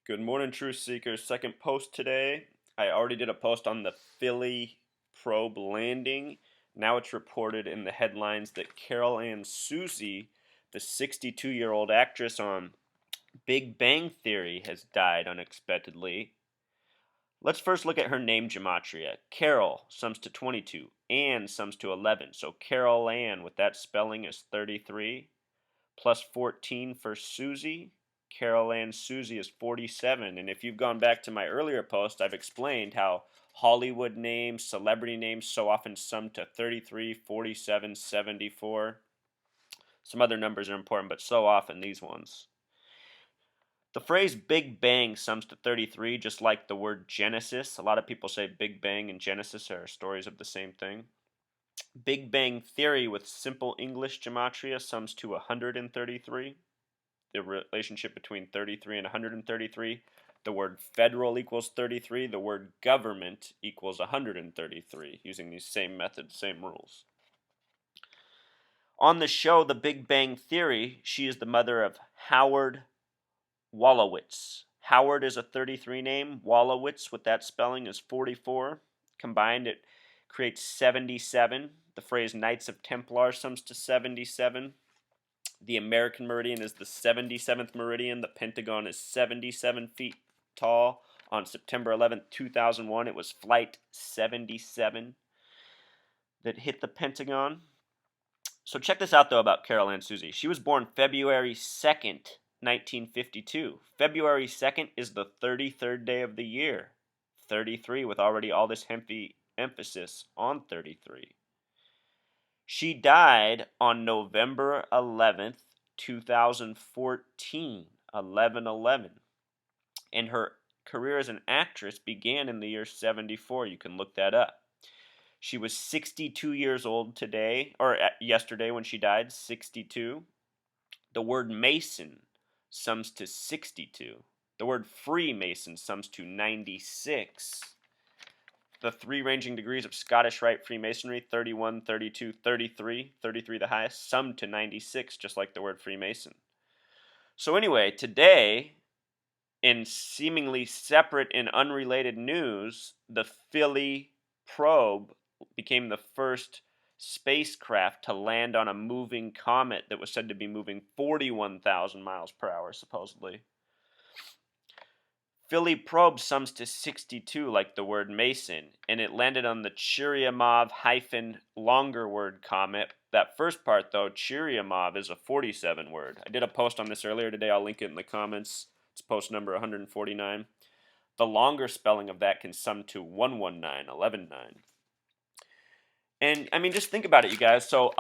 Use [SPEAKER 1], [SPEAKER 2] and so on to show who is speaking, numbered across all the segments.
[SPEAKER 1] Good morning, Truth Seekers. Second post today. I already did a post on the Philae probe landing. Now it's reported in the headlines that Carol Ann Susi, the 62-year-old actress on Big Bang Theory, has died unexpectedly. Let's first look at her name gematria. Carol sums to 22. Ann sums to 11. So Carol Ann with that spelling is 33. Plus 14 for Susie. Carol Ann Susie is 47. And if you've gone back to my earlier post, I've explained how Hollywood names, celebrity names so often sum to 33, 47, 74. Some other numbers are important, but so often these ones. The phrase Big Bang sums to 33, just like the word Genesis. A lot of people say Big Bang and Genesis are stories of the same thing. Big Bang Theory with simple English gematria sums to 133. The relationship between 33 and 133. The word federal equals 33. The word government equals 133, using these same methods, same rules. On the show The Big Bang Theory, she is the mother of Howard Wolowitz. Howard is a 33 name. Wolowitz, with that spelling, is 44. Combined, it creates 77. The phrase Knights of Templar sums to 77. The American meridian is the 77th meridian. The Pentagon is 77 feet tall. On September 11th, 2001, it was Flight 77 that hit the Pentagon. So check this out, though, about Carol Ann Susi. She was born February 2nd, 1952. February 2nd is the 33rd day of the year. 33, with already all this heavy emphasis on 33. She died on November 11th, 2014, 11/11. And her career as an actress began in the year 74. You can look that up. She was 62 years old today, or yesterday when she died, 62. The word Mason sums to 62. The word Freemason sums to 96. The three ranging degrees of Scottish Rite Freemasonry, 31, 32, 33, 33 the highest, summed to 96, just like the word Freemason. So anyway, today, in seemingly separate and unrelated news, the Philae probe became the first spacecraft to land on a moving comet that was said to be moving 41,000 miles per hour, supposedly. Philae probe sums to 62, like the word Mason, and it landed on the Churyumov-longer word comet. That first part, though, Churyumov, is a 47 word. I did a post on this earlier today. I'll link it in the comments. It's post number 149. The longer spelling of that can sum to 119, 11/9. And, I mean, just think about it, you guys. So,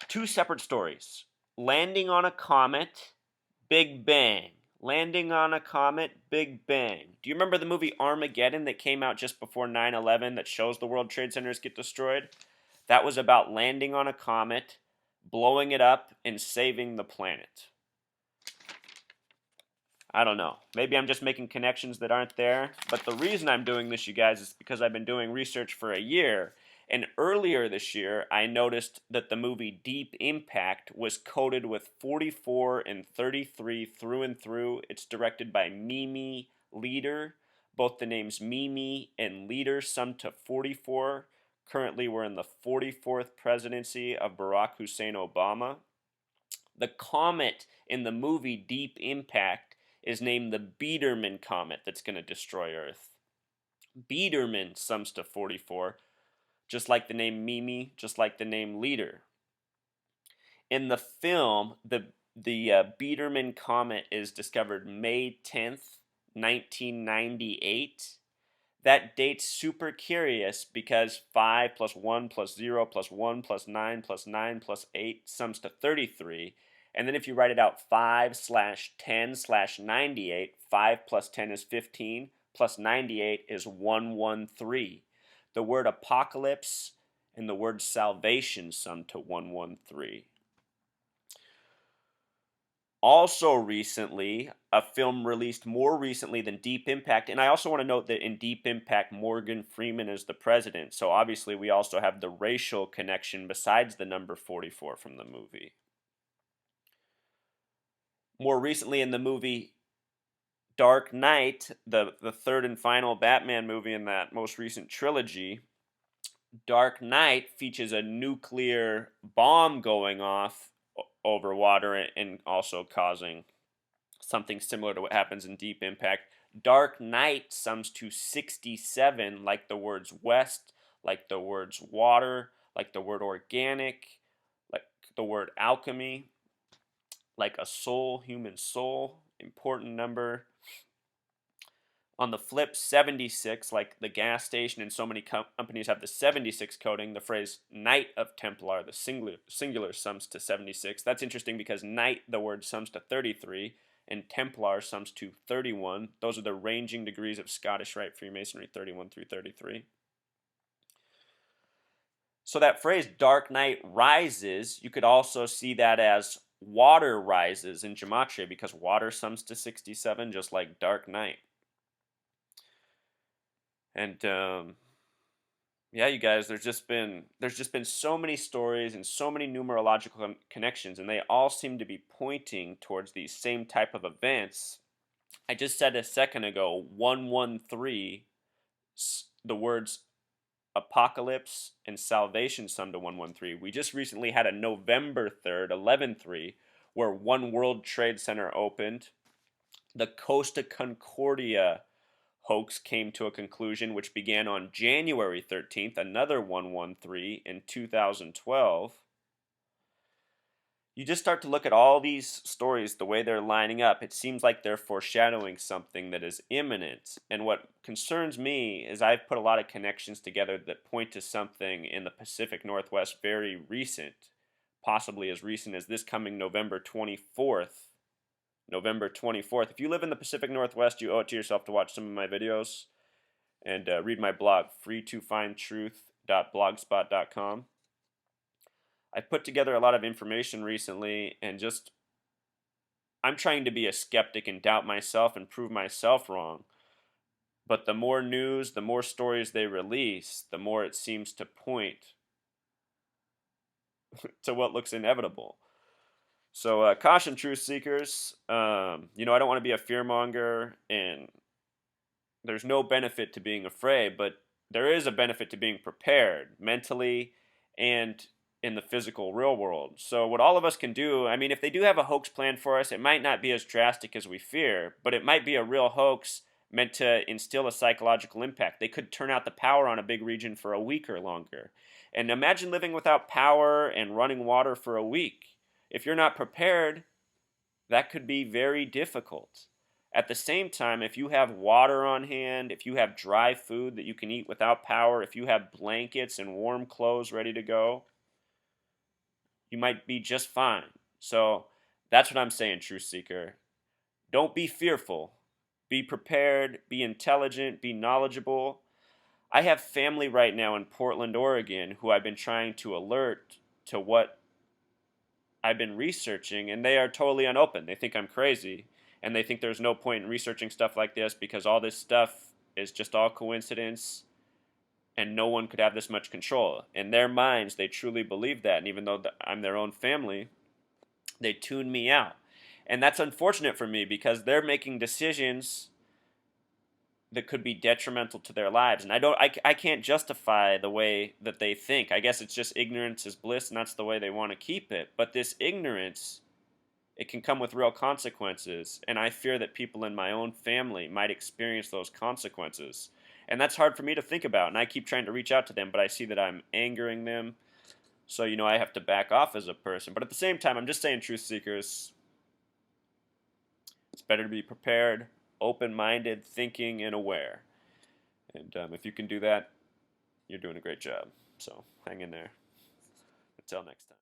[SPEAKER 1] two separate stories. Landing on a comet, Big Bang. Landing on a comet, Big Bang. Do you remember the movie Armageddon that came out just before 9/11 that shows the World Trade Centers get destroyed? That was about landing on a comet, blowing it up, and saving the planet. I don't know. Maybe I'm just making connections that aren't there. But the reason I'm doing this, you guys, is because I've been doing research for a year. And earlier this year, I noticed that the movie Deep Impact was coded with 44 and 33 through and through. It's directed by Mimi Leader. Both the names Mimi and Leader sum to 44. Currently, we're in the 44th presidency of Barack Hussein Obama. The comet in the movie Deep Impact is named the Biedermann Comet that's going to destroy Earth. Biedermann sums to 44. Just like the name Mimi, just like the name Leader. In the film, the Biedermann Comet is discovered May 10th, 1998. That date's super curious because 5 plus 1 plus 0 plus 1 plus 9 plus 9 plus 8 sums to 33. And then if you write it out, 5/10/98, 5 plus 10 is 15, plus 98 is 113. The word apocalypse and the word salvation sum to 113. Also recently, a film released more recently than Deep Impact, and I also want to note that in Deep Impact, Morgan Freeman is the president, so obviously we also have the racial connection besides the number 44 from the movie. More recently in the movie Dark Knight, the third and final Batman movie in that most recent trilogy, Dark Knight features a nuclear bomb going off over water and also causing something similar to what happens in Deep Impact. Dark Knight sums to 67, like the words west, like the words water, like the word organic, like the word alchemy, like a soul, human soul, important number. On the flip, 76, like the gas station and so many companies have the 76 coding, the phrase Knight of Templar, the singular sums to 76. That's interesting because Knight, the word, sums to 33, and Templar sums to 31. Those are the ranging degrees of Scottish Rite Freemasonry, 31 through 33. So that phrase, Dark Knight rises, you could also see that as water rises in Gematria because water sums to 67, just like Dark Knight. And yeah, you guys, there's just been so many stories and so many numerological connections, and they all seem to be pointing towards these same type of events. I just said a second ago, 113, the words apocalypse and salvation sum to 113. We just recently had a November 3rd, 11-3, where One World Trade Center opened. The Costa Concordia hoax came to a conclusion, which began on January 13th, another 113 in 2012. You just start to look at all these stories, the way they're lining up. It seems like they're foreshadowing something that is imminent. And what concerns me is I've put a lot of connections together that point to something in the Pacific Northwest very recent, possibly as recent as this coming November 24th. November 24th. If you live in the Pacific Northwest, you owe it to yourself to watch some of my videos and read my blog, freetofindtruth.blogspot.com. I put together a lot of information recently, and I'm trying to be a skeptic and doubt myself and prove myself wrong. But the more news, the more stories they release, the more it seems to point to what looks inevitable. So caution, truth seekers. I don't want to be a fearmonger, and there's no benefit to being afraid, but there is a benefit to being prepared mentally and in the physical real world. So what all of us can do, I mean, if they do have a hoax plan for us, it might not be as drastic as we fear, but it might be a real hoax meant to instill a psychological impact. They could turn out the power on a big region for a week or longer. And imagine living without power and running water for a week. If you're not prepared, that could be very difficult. At the same time, if you have water on hand, if you have dry food that you can eat without power, if you have blankets and warm clothes ready to go, you might be just fine. So that's what I'm saying, truth seeker. Don't be fearful. Be prepared, be intelligent, be knowledgeable. I have family right now in Portland, Oregon, who I've been trying to alert to what I've been researching, and they are totally unopen. They think I'm crazy, and they think there's no point in researching stuff like this because all this stuff is just all coincidence, and no one could have this much control. In their minds, they truly believe that, and even though I'm their own family, they tune me out. And that's unfortunate for me because they're making decisions that could be detrimental to their lives. And I can't justify the way that they think. I guess it's just ignorance is bliss, and that's the way they want to keep it. But this ignorance, it can come with real consequences. And I fear that people in my own family might experience those consequences. And that's hard for me to think about. And I keep trying to reach out to them, but I see that I'm angering them. So, I have to back off as a person. But at the same time, I'm just saying, truth seekers, it's better to be prepared, open-minded, thinking, and aware. And if you can do that, you're doing a great job. So hang in there. Until next time.